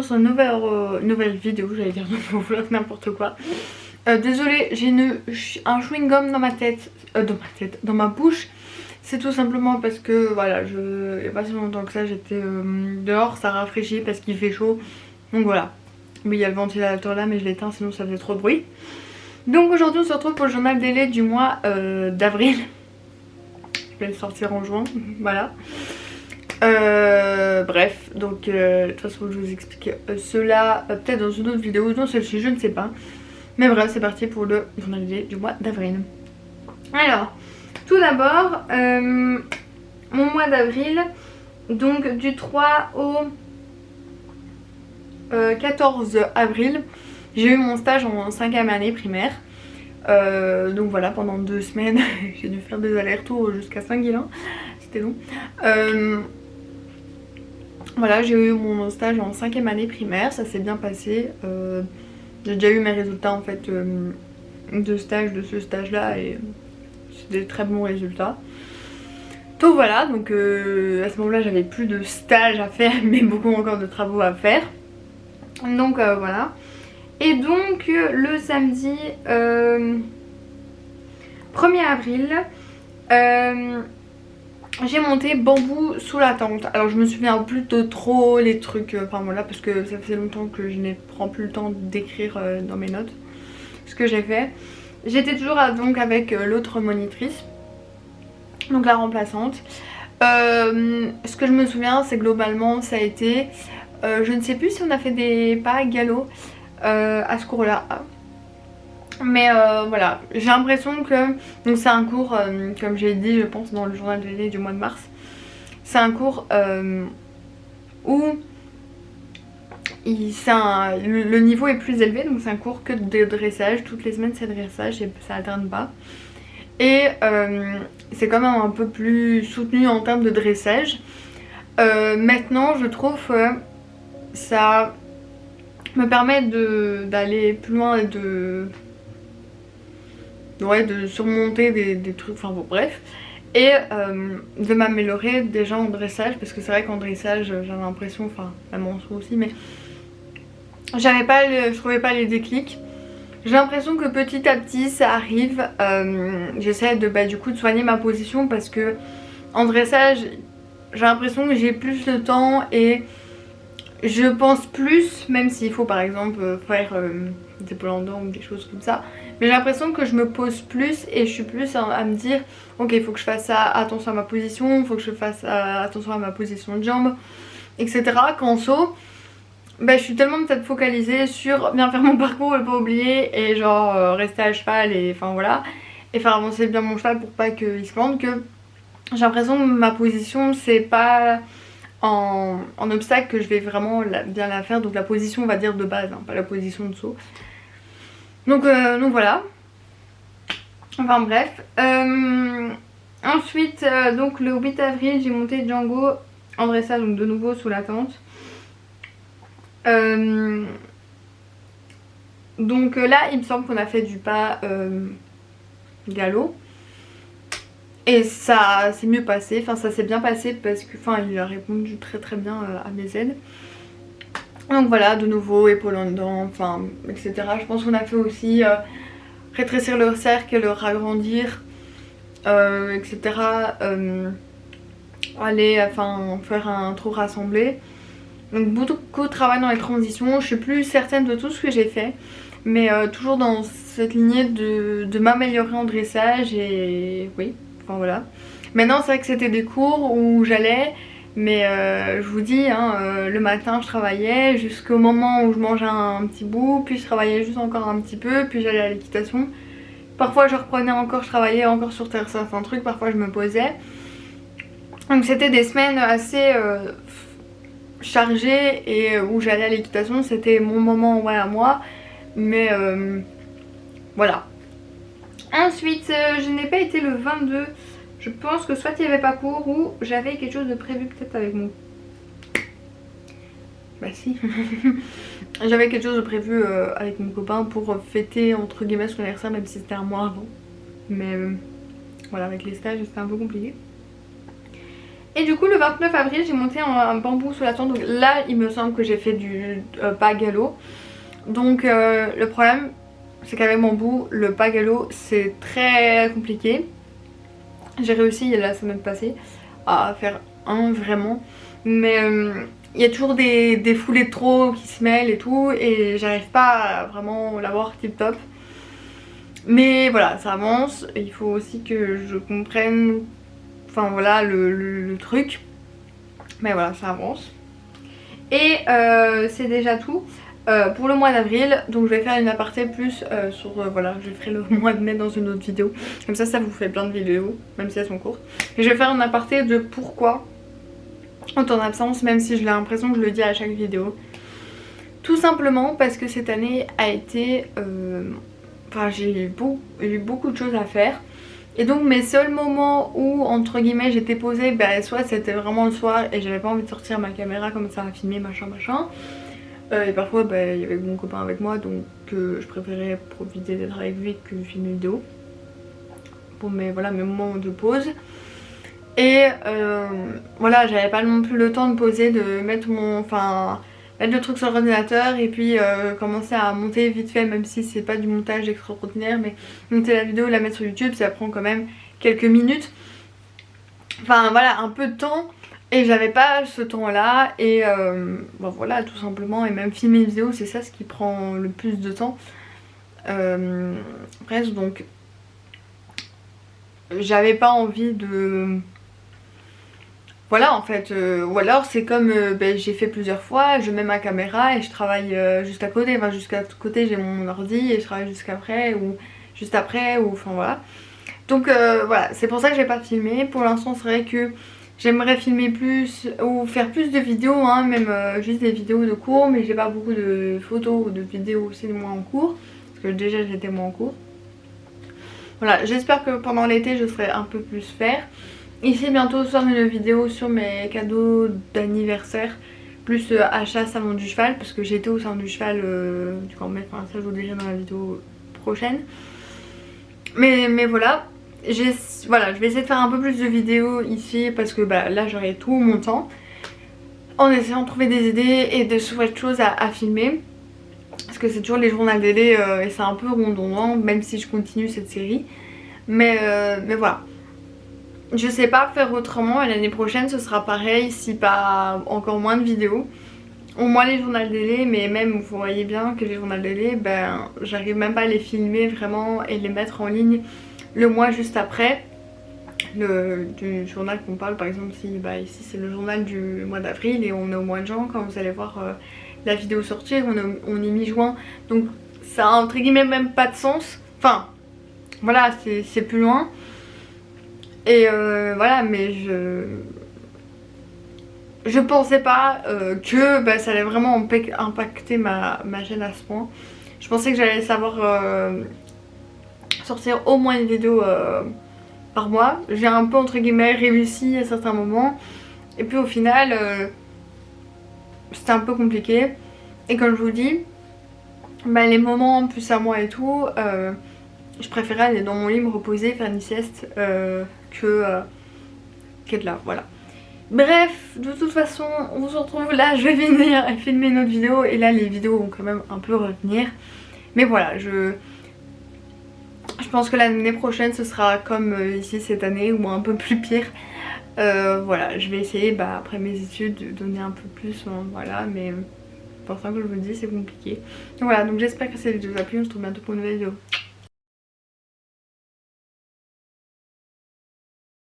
bienvenue sur une nouvelle vidéo, j'allais dire nouveau vlog, n'importe quoi. Désolée, j'ai un chewing gum dans ma tête, dans ma bouche. C'est tout simplement parce que voilà, il n'y a pas si longtemps que ça, j'étais dehors, ça rafraîchit parce qu'il fait chaud. Donc voilà. Oui, il y a le ventilateur là, mais je l'éteins sinon ça faisait trop de bruit. Donc aujourd'hui on se retrouve pour le journal délai du mois d'avril. Je vais le sortir en juin, voilà. Bref, donc de toute façon je vous explique cela peut-être dans une autre vidéo, dans celle-ci je ne sais pas. Mais bref, c'est parti pour le journal délai du mois d'avril. Alors, tout d'abord, mon mois d'avril, donc du 3 au 14 avril, j'ai eu mon stage en 5e année primaire. Donc voilà, pendant 2 semaines, j'ai dû faire des allers-retours jusqu'à Saint-Guilain, c'était long. Voilà, j'ai eu mon stage en 5e année primaire, ça s'est bien passé. J'ai déjà eu mes résultats en fait de ce stage là et c'est des très bons résultats. Donc voilà, donc à ce moment là j'avais plus de stage à faire mais beaucoup encore de travaux à faire. Donc voilà. Et donc le samedi 1er avril, j'ai monté bambou sous la tente. Alors je me souviens plus de trop les trucs, enfin voilà, parce que ça faisait longtemps que je ne prends plus le temps d'écrire dans mes notes ce que j'ai fait. J'étais toujours donc avec l'autre monitrice, donc la remplaçante. Ce que je me souviens c'est globalement ça a été, je ne sais plus si on a fait des pas galop à ce cours là. Mais voilà, j'ai l'impression que donc c'est un cours, comme j'ai dit je pense dans le journal de l'année du mois de mars. C'est un cours où le niveau est plus élevé. Donc c'est un cours que de dressage, toutes les semaines c'est dressage et ça alterne pas. Et c'est quand même un peu plus soutenu en termes de dressage. Maintenant je trouve que ça me permet d'aller plus loin et de surmonter des trucs, enfin bon bref, et de m'améliorer déjà en dressage, parce que c'est vrai qu'en dressage j'avais l'impression, enfin même en saut aussi, mais je trouvais pas les déclics. J'ai l'impression que petit à petit ça arrive. J'essaie du coup de soigner ma position, parce que en dressage j'ai l'impression que j'ai plus de temps et je pense plus, même s'il faut par exemple faire des épaules en dents ou des choses comme ça, mais j'ai l'impression que je me pose plus et je suis plus à me dire ok, il faut que je fasse attention à ma position, il faut que je fasse attention à ma position de jambe, etc. Qu'en saut, je suis tellement peut-être focalisée sur bien faire mon parcours et pas oublier et genre rester à cheval et enfin voilà, et faire avancer bien mon cheval pour pas qu'il se plante, que j'ai l'impression que ma position c'est pas en obstacle que je vais vraiment bien la faire, donc la position on va dire de base, hein, pas la position de saut. Donc voilà. Enfin bref. Ensuite donc le 8 avril j'ai monté Django en dressage, donc de nouveau sous la tente. Donc là il me semble qu'on a fait du pas galop. Et ça s'est mieux passé, enfin ça s'est bien passé parce que il a répondu très très bien à mes aides. Donc voilà, de nouveau épaules en dedans, enfin etc. Je pense qu'on a fait aussi rétrécir le cercle, le ragrandir, etc. Faire un trou rassemblé. Donc beaucoup de travail dans les transitions. Je suis plus certaine de tout ce que j'ai fait, mais toujours dans cette lignée de m'améliorer en dressage. Et oui, enfin voilà. Maintenant c'est vrai que c'était des cours où j'allais, mais je vous dis hein, le matin je travaillais jusqu'au moment où je mangeais un petit bout, puis je travaillais juste encore un petit peu, puis j'allais à l'équitation. Parfois je reprenais encore, je travaillais encore sur certains trucs, parfois je me posais. Donc c'était des semaines assez chargées et où j'allais à l'équitation, c'était mon moment ouais, à moi. Mais voilà. Ensuite je n'ai pas été le 22. Je pense que soit il n'y avait pas cours ou j'avais quelque chose de prévu peut-être avec mon... Bah si. J'avais quelque chose de prévu avec mon copain pour fêter entre guillemets son anniversaire, même si c'était un mois avant. Mais voilà, avec les stages c'était un peu compliqué. Et du coup le 29 avril j'ai monté un bambou sous la tente. Donc là il me semble que j'ai fait du pas galop. Donc le problème c'est qu'avec bambou le pas galop c'est très compliqué. J'ai réussi la semaine passée à faire un vraiment. Mais il y a toujours des foulées de trop qui se mêlent et tout. Et j'arrive pas à vraiment l'avoir tip top. Mais voilà, ça avance. Il faut aussi que je comprenne, enfin voilà, le truc. Mais voilà, ça avance. Et c'est déjà tout pour le mois d'avril. Donc je vais faire une aparté plus sur, voilà, je ferai le mois de mai dans une autre vidéo. Comme ça vous fait plein de vidéos, même si elles sont courtes. Et je vais faire une aparté de pourquoi autant d'absence, même si j'ai l'impression que je le dis à chaque vidéo. Tout simplement parce que cette année a été... Enfin j'ai eu beaucoup de choses à faire. Et donc mes seuls moments où entre guillemets j'étais posée, bah, soit c'était vraiment le soir et j'avais pas envie de sortir ma caméra comme ça à filmer machin. Et parfois bah, il y avait mon copain avec moi, donc je préférais profiter d'être avec lui que filmer une vidéo. Pour mes moments de pause. Et voilà, j'avais pas non plus le temps de poser, de mettre mettre le truc sur l'ordinateur et puis commencer à monter vite fait, même si c'est pas du montage extraordinaire, mais monter la vidéo, la mettre sur YouTube, ça prend quand même quelques minutes. Enfin voilà, un peu de temps. Et j'avais pas ce temps là. Et bon voilà, tout simplement. Et même filmer une vidéo, c'est ça ce qui prend le plus de temps. Presque, donc j'avais pas envie de... Voilà en fait, ou alors c'est comme j'ai fait plusieurs fois, je mets ma caméra et je travaille juste à côté, enfin jusqu'à côté j'ai mon ordi et je travaille jusqu'après ou juste après ou enfin voilà. Donc voilà, c'est pour ça que j'ai pas filmé. Pour l'instant c'est vrai que j'aimerais filmer plus ou faire plus de vidéos, hein, même juste des vidéos de cours, mais j'ai pas beaucoup de photos ou de vidéos aussi de moi en cours, parce que déjà j'étais moins en cours. Voilà, j'espère que pendant l'été je ferai un peu plus faire. Ici bientôt je sors une vidéo sur mes cadeaux d'anniversaire plus achat salon du cheval, parce que j'étais au salon du cheval du Grand Metz, enfin ça je vous le dirai dans la vidéo prochaine. Mais voilà, je vais essayer de faire un peu plus de vidéos ici parce que bah, là j'aurai tout mon temps, en essayant de trouver des idées et de chouettes choses à filmer. Parce que c'est toujours les journaux télé et c'est un peu redondant même si je continue cette série. Mais voilà. Je sais pas faire autrement et l'année prochaine ce sera pareil, si pas encore moins de vidéos. Au moins les journaux télé, mais même vous voyez bien que les journaux télé, ben j'arrive même pas à les filmer vraiment et les mettre en ligne le mois juste après. Du journal qu'on parle, par exemple si bah, ici c'est le journal du mois d'avril et on est au mois de juin, quand vous allez voir la vidéo sortir, on est mi-juin, donc ça a entre guillemets même pas de sens. Enfin voilà, c'est plus loin. Et voilà, mais je pensais pas que bah, ça allait vraiment impacter ma chaîne à ce point. Je pensais que j'allais savoir sortir au moins une vidéo par mois. J'ai un peu entre guillemets réussi à certains moments. Et puis au final, c'était un peu compliqué. Et comme je vous dis, bah, les moments plus à moi et tout, je préférais aller dans mon lit me reposer, faire une sieste qu'être là, voilà. Bref, de toute façon on se retrouve là, je vais venir filmer une autre vidéo et là les vidéos vont quand même un peu revenir. Mais voilà, je pense que l'année prochaine ce sera comme ici cette année ou un peu plus pire. Voilà, je vais essayer bah, après mes études de donner un peu plus, voilà, mais pour ça que je vous dis c'est compliqué. Donc voilà, donc j'espère que cette vidéo vous a plu, on se retrouve bientôt pour une nouvelle vidéo.